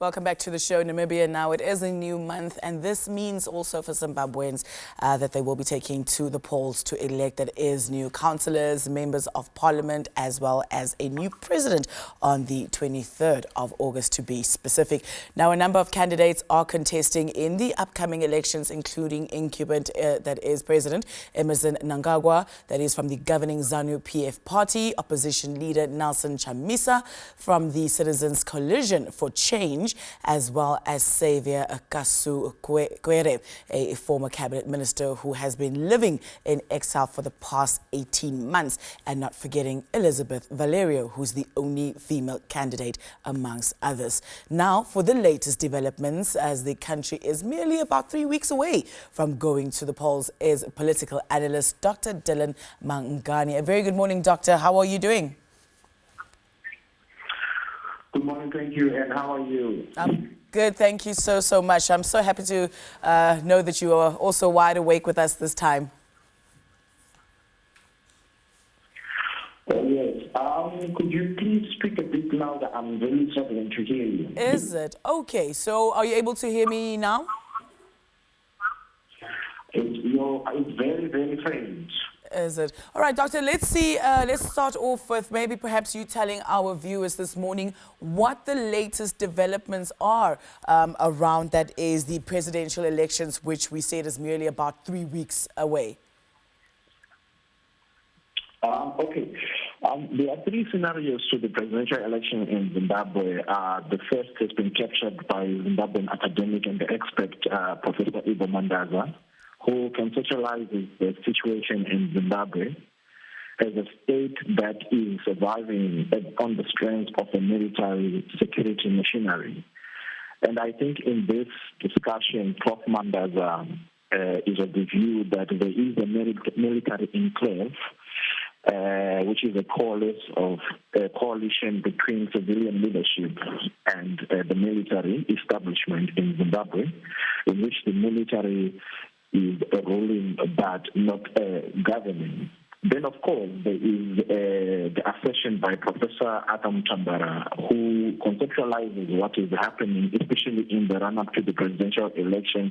Welcome back to the show, Namibia. Now it is a new month, and this means also for Zimbabweans that they will be taking to the polls to elect, that is, new councillors, members of parliament, as well as a new president on the 23rd of August, to be specific. Now, a number of candidates are contesting in the upcoming elections, including incumbent, that is President Emmerson Mnangagwa, that is from the governing Zanu-PF party, opposition leader Nelson Chamisa from the Citizens Coalition for Change, as well as Saviour Kasukuwere, a former cabinet minister who has been living in exile for the past 18 months, and not forgetting Elisabeth Valerio, who's the only female candidate amongst others. Now, for the latest developments, as the country is merely about 3 weeks away from going to the polls, is political analyst Dr. Mangani. A very good morning, Doctor. How are you doing? Good morning, thank you. And how are you? I'm good, thank you so much. I'm so happy to know that you are also wide awake with us this time. Yes. Could you please speak a bit louder? I'm really struggling to hear you. Is it? Okay, so are you able to hear me now? It's very, very faint. Is it? All right, Doctor, let's see. Let's start off with maybe perhaps you telling our viewers this morning what the latest developments are around, that is, the presidential elections, which we said is merely about 3 weeks away. Okay. There are three scenarios to the presidential election in Zimbabwe. The first has been captured by Zimbabwean academic and expert Professor Ivo Mandaza, who conceptualizes the situation in Zimbabwe as a state that is surviving on the strength of a military security machinery. And I think in this discussion, Prof. Mandaza is of the view that there is a military enclave, which is a coalition between civilian leadership and the military establishment in Zimbabwe, in which the military is ruling but not governing. Then, of course, there is the assertion by Professor Adam Tambara, who conceptualizes what is happening, especially in the run-up to the presidential election,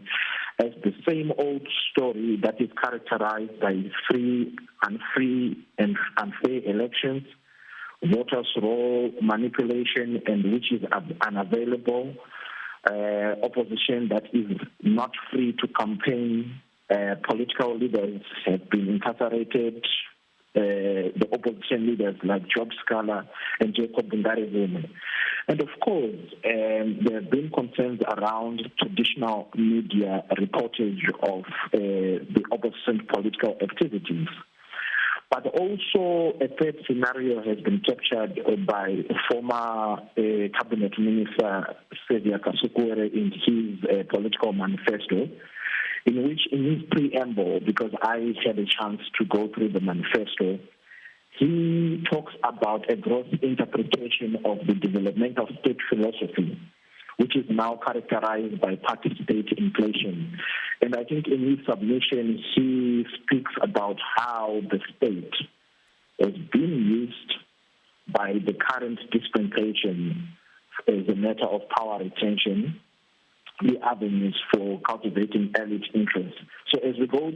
as the same old story that is characterized by free and unfair elections, voters' roll manipulation, and which is unavailable, opposition that is not free to campaign. Political leaders have been incarcerated. The opposition leaders like Job Scala and Jacob Ngarezene. And of course, there have been concerns around traditional media reportage of the opposition political activities. But also a third scenario has been captured by former cabinet minister Saviour Kasukuwere in his political manifesto, in which, in his preamble, because I had a chance to go through the manifesto, he talks about a gross interpretation of the developmental state philosophy, which is now characterized by party-state inflation. And I think in his submission, he speaks about how the state has been used by the current dispensation as a matter of power retention, the avenues for cultivating elite interests. So as we go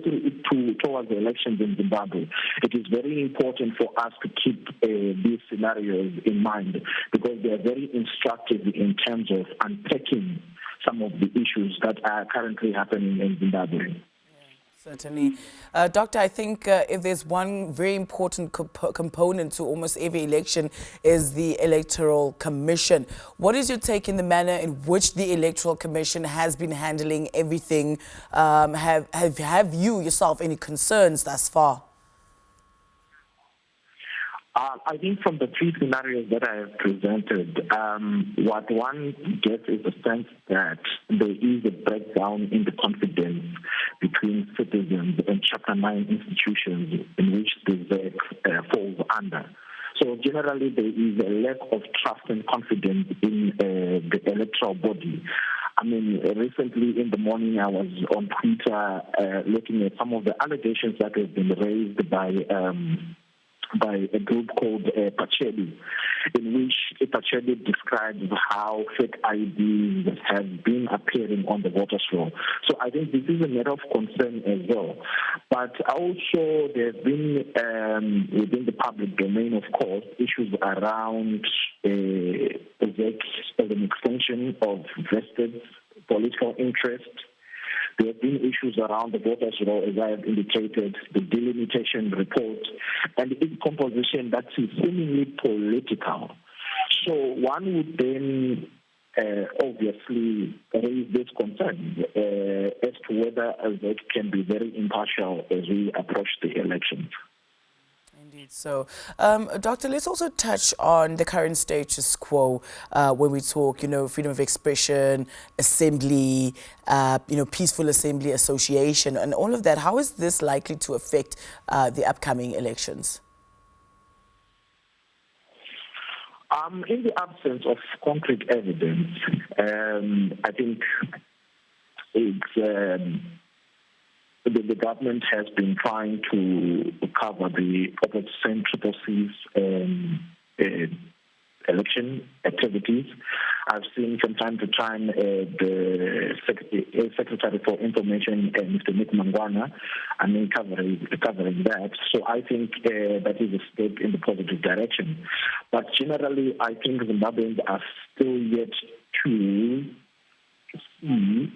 towards the elections in Zimbabwe, it is very important for us to keep these scenarios in mind, because they are very instructive in terms of unpacking some of the issues that are currently happening in Zimbabwe. Certainly. Doctor, I think if there's one very important component to almost every election is the Electoral Commission. What is your take in the manner in which the Electoral Commission has been handling everything? Have you yourself any concerns thus far? I think from the three scenarios that I have presented, what one gets is a sense that there is a breakdown in the confidence between citizens and Chapter 9 institutions in which the ZEC falls under. So generally, there is a lack of trust and confidence in the electoral body. I mean, recently in the morning, I was on Twitter looking at some of the allegations that have been raised by by a group called Pacheli, in which Pacheli describes how fake IDs have been appearing on the voters' roll. So I think this is a matter of concern as well. But also there have been, within the public domain, of course, issues around that as an extension of vested political interest. There have been issues around the voters' roll, as I have indicated, the delimitation report, and its composition that is seemingly political. So one would then obviously raise this concern as to whether that can be very impartial as we approach the elections. Indeed. So, Doctor, let's also touch on the current status quo when we talk, freedom of expression, assembly, peaceful assembly, association, and all of that. How is this likely to affect the upcoming elections? In the absence of concrete evidence, I think it's... The government has been trying to cover the opposition election activities. I've seen from time to time the Secretary for Information, Mr. Mangani, covering that. So I think that is a step in the positive direction. But generally, I think Zimbabweans are still yet to see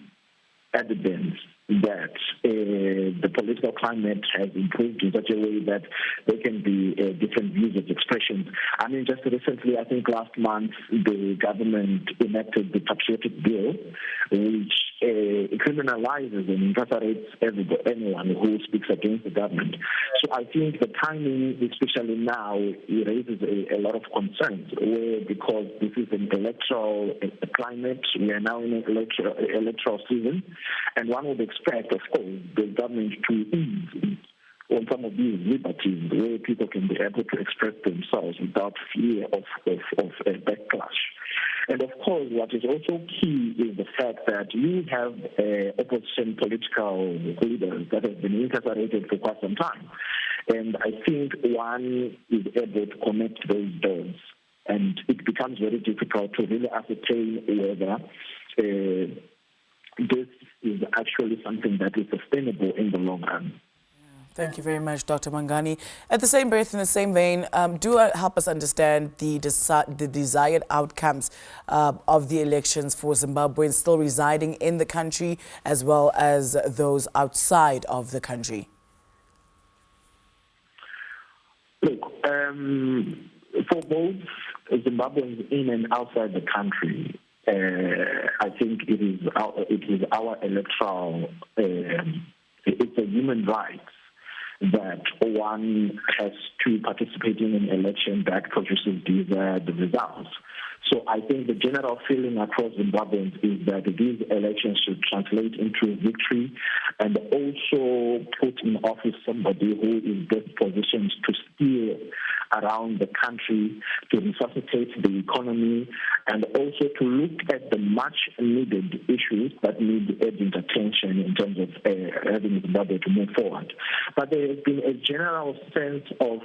evidence that the political climate has improved in such a way that there can be different views of expression. I mean, just recently, I think last month, the government enacted the Patriotic Bill, which criminalizes and incarcerates anyone who speaks against the government. So I think the timing, especially now, it raises a lot of concerns, because this is an electoral climate. We are now in an electoral season, and one would expect, of course, the government to ease on some of these liberties where people can be able to express themselves without fear of a backlash. And of course, what is also key is the fact that you have opposition political leaders that have been incarcerated for quite some time. And I think one is able to connect those dots, and it becomes very difficult to really ascertain whether this is actually something that is sustainable in the long run. Thank you very much, Dr. Mangani. At the same breath, in the same vein, do help us understand the desired outcomes of the elections for Zimbabweans still residing in the country as well as those outside of the country. Look, for both Zimbabweans in and outside the country, I think it is our electoral, it's a human right that one has to participate in an election that produces the results. So I think the general feeling across Zimbabweans is that these elections should translate into victory and also put in office somebody who is best positioned to steer around the country, to resuscitate the economy, and also to look at the much-needed issues that need urgent attention in terms of having Zimbabwe to move forward. But there has been a general sense of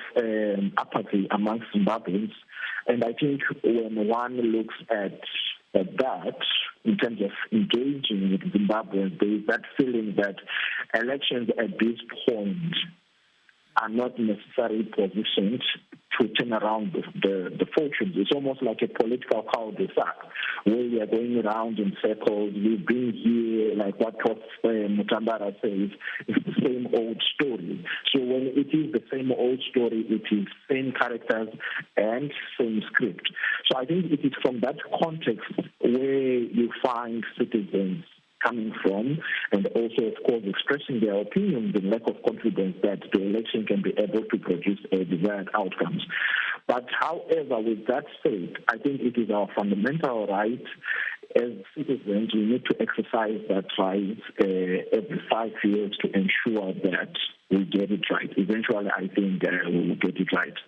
apathy amongst Zimbabweans, and I think when one looks at that, in terms of engaging with Zimbabweans, there is that feeling that elections at this point are not necessarily positioned to turn around the fortunes. It's almost like a political cul-de-sac where we are going around in circles. We've been here, like what Mutambara says, it's the same old story. So when it is the same old story, it is same characters and same script. So I think it is from that context where you find citizens coming from, and also, of course, expressing their opinions and lack of confidence that the election can be able to produce desired outcomes. But however, with that said, I think it is our fundamental right as citizens. We need to exercise that right every 5 years to ensure that we get it right. Eventually, I think we will get it right.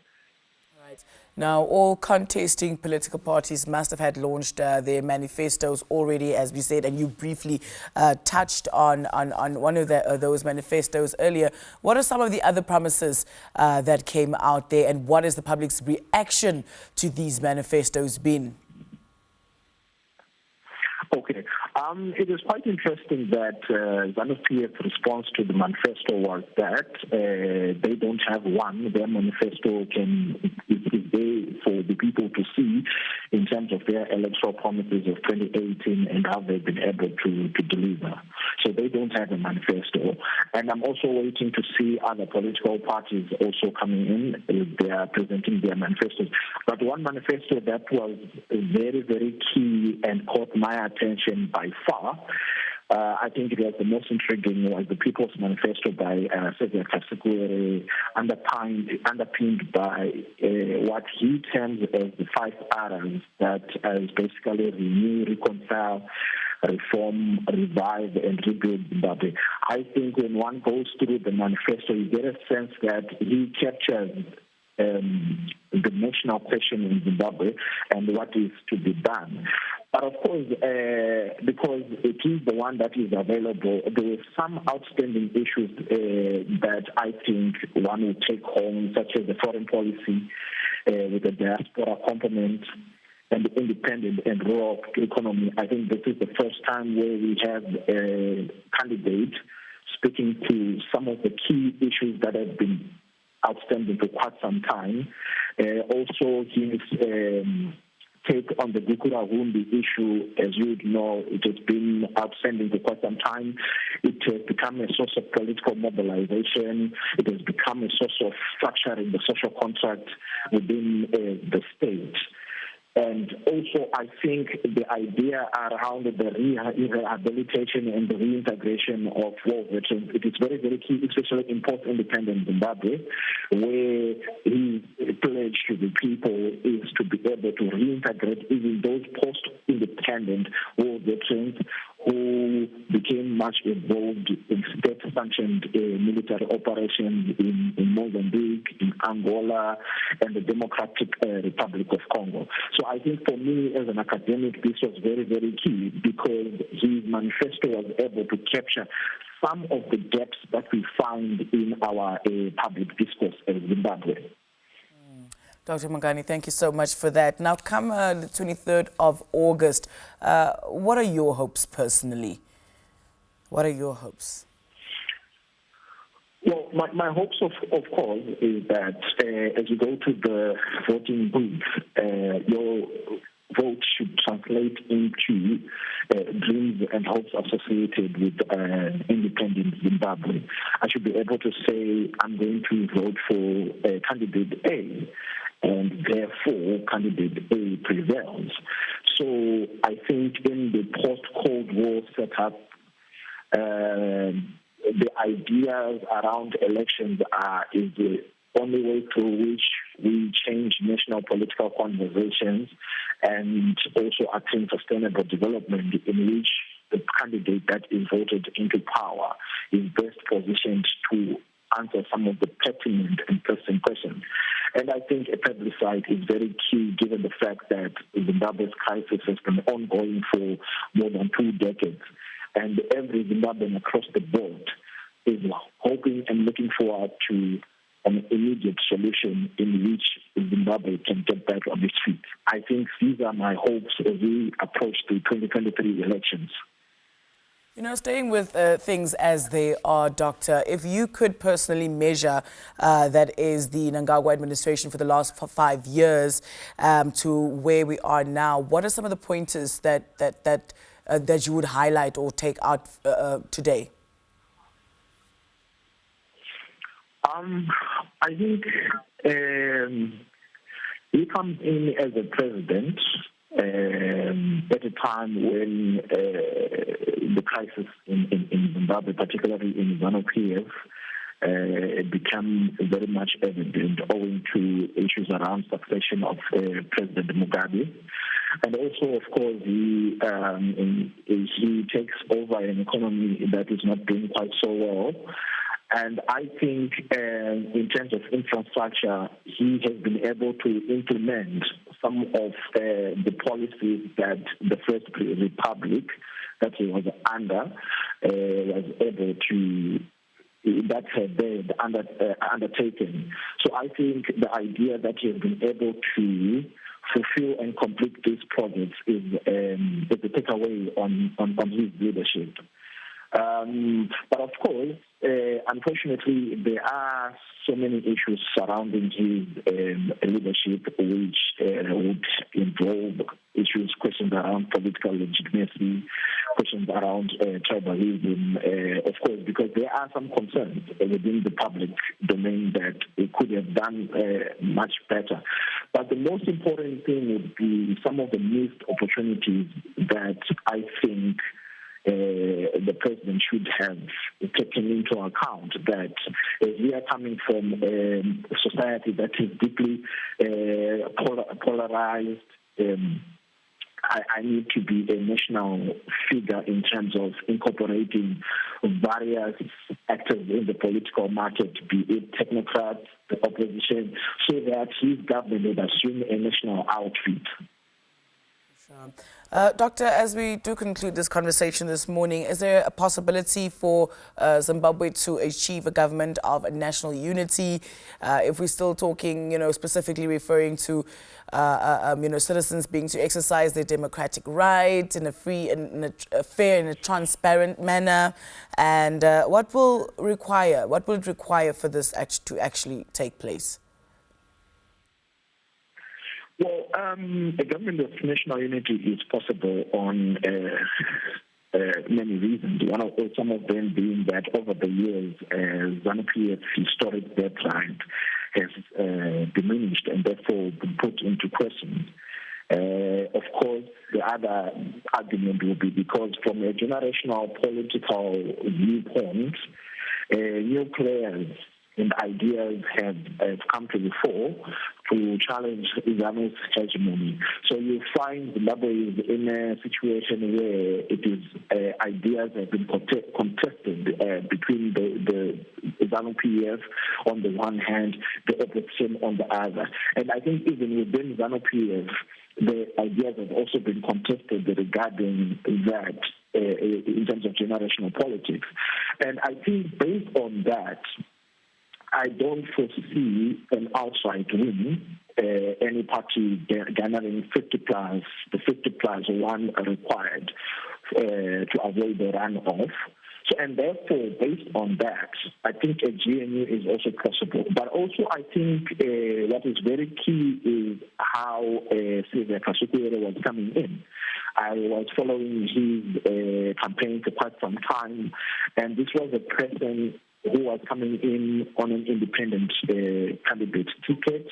Right. Now, all contesting political parties must have had launched their manifestos already, as we said, and you briefly touched on one of those manifestos earlier. What are some of the other promises that came out there, and what has the public's reaction to these manifestos been? Okay. It is quite interesting that Zanu-PF response to the manifesto was that they don't have one. Their manifesto is there for the people to see in terms of their electoral promises of 2018 and how they've been able to deliver. So they don't have a manifesto. And I'm also waiting to see other political parties also coming in. They are presenting their manifestos. But one manifesto that was very, very key and caught my attention by far, I think it was the most intriguing, was the People's Manifesto by Saviour Kasukuwere, underpinned by what he terms as the 5 R's, that is basically renew, reconcile, reform, revive, and rebuild Zimbabwe. I think when one goes through the manifesto, you get a sense that he captures the national question in Zimbabwe and what is to be done. But of course, because it is the one that is available, there are some outstanding issues that I think one will take home, such as the foreign policy with the diaspora component and the independent and rural economy. I think this is the first time where we have a candidate speaking to some of the key issues that have been outstanding for quite some time. Also, his take on the Gukurahundi issue, as you would know, it has been outstanding for quite some time. It has become a source of political mobilization. It has become a source of structuring the social contract within the state. And also, I think the idea around the rehabilitation and the reintegration of war veterans, it is very, very key, especially in post-independent Zimbabwe, where his pledge to the people is to be able to reintegrate even those post-independent war veterans who became much involved in state-sanctioned military operations in Mozambique, in Angola, and the Democratic Republic of Congo. So I think for me as an academic, this was very, very key because his manifesto was able to capture some of the gaps that we find in our public discourse in Zimbabwe. Dr. Mangani, thank you so much for that. Now, come the 23rd of August, what are your hopes personally? What are your hopes? Well, my hopes, of course, is that as you go to the voting booth, your vote should translate into dreams and hopes associated with independent Zimbabwe. I should be able to say I'm going to vote for candidate A, and therefore candidate A prevails. So I think in the post-Cold War setup, the ideas around elections is the only way through which we change national political conversations and also attain sustainable development, in which the candidate that is voted into power is best positioned to answer some of the pertinent and pressing questions. And I think a plebiscite is very key, given the fact that Zimbabwe's crisis has been ongoing for more than 2 decades. And every Zimbabwean across the board is hoping and looking forward to an immediate solution in which Zimbabwe can get back on its feet. I think these are my hopes as we approach the 2023 elections. You know, staying with things as they are, Doctor, if you could personally measure, that is the Mnangagwa administration for the last 5 years to where we are now, what are some of the pointers that you would highlight or take out today? I think he comes in as a president at a time when the crisis in Zimbabwe, particularly in Zanu-PF, became very much evident owing to issues around succession of President Mugabe. And also, of course, he takes over an economy that is not doing quite so well. And I think in terms of infrastructure, he has been able to implement some of the policies that the First Republic that he was under was able to, that they had undertaken. So I think the idea that he has been able to fulfill and complete these projects is a takeaway on his leadership. But of course, unfortunately, there are so many issues surrounding his leadership, which would involve issues, questions around political legitimacy, questions around tribalism, of course, because there are some concerns within the public domain that it could have done much better. But the most important thing would be some of the missed opportunities that I think the president should have taken into account, that we are coming from a society that is deeply polarized. I need to be a national figure in terms of incorporating various actors in the political market, be it technocrats, the opposition, so that his government would assume a national outfit. Doctor, as we do conclude this conversation this morning, is there a possibility for Zimbabwe to achieve a government of national unity? If we're still talking, specifically referring to, citizens being to exercise their democratic right in a free and a fair and a transparent manner, and what will it require for this to actually take place? Well, a government of national unity is possible on many reasons. Some of them being that over the years, Zanu-PF historic birthright has diminished and therefore been put into question. Of course, the other argument will be because from a generational political viewpoint, new players and ideas have come to the fore to challenge Zanu's hegemony. So you find Zimbabwe is in a situation where it is ideas have been contested between the Zanu-PF on the one hand, the opposition on the other. And I think even within Zanu-PF, the ideas have also been contested regarding that in terms of generational politics. And I think based on that, I don't foresee an outright win, any party garnering 50 plus, the 50 plus one required to avoid the runoff. So, and therefore, based on that, I think a GNU is also possible. But also, I think what is very key is how Saviour Kasukuwere was coming in. I was following his campaign for quite some time, and this was a person who was coming in on an independent candidate ticket,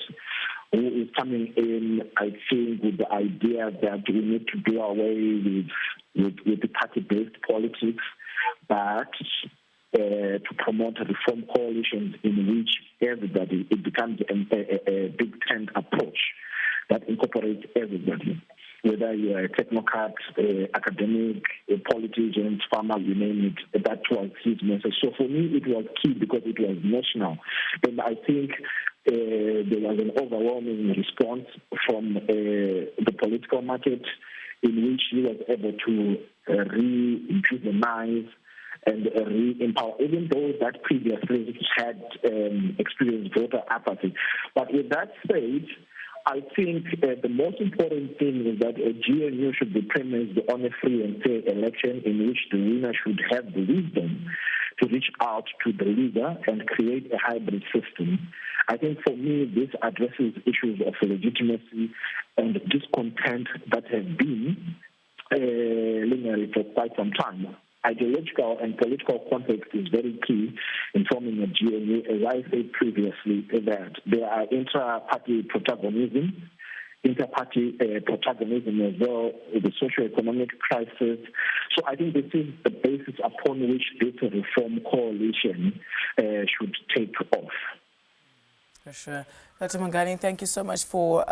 who is coming in, I think, with the idea that we need to do away with the party-based politics, but to promote reform coalitions in which it becomes a big tent approach that incorporates everybody, whether you're a technocrat, academic, politicians, farmer, you name it. That was his message. So for me, it was key because it was national. And I think there was an overwhelming response from the political market in which he was able to re-juvenilize and re-empower, even though that previously had experienced voter apathy. But with that said, I think the most important thing is that a GNU should be premised on a free and fair election in which the winner should have the wisdom to reach out to the leader and create a hybrid system. I think for me, this addresses issues of legitimacy and discontent that have been lingering for quite some time. Ideological and political context is very key in forming a GNU. As I said previously, that there are inter-party protagonism, inter-party protagonism as well, the socio-economic crisis. So I think this is the basis upon which this reform coalition should take off. For sure. Dr. Mangani, thank you so much for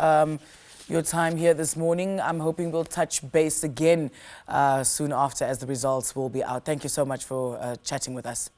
your time here this morning. I'm hoping we'll touch base again soon after as the results will be out. Thank you so much for chatting with us.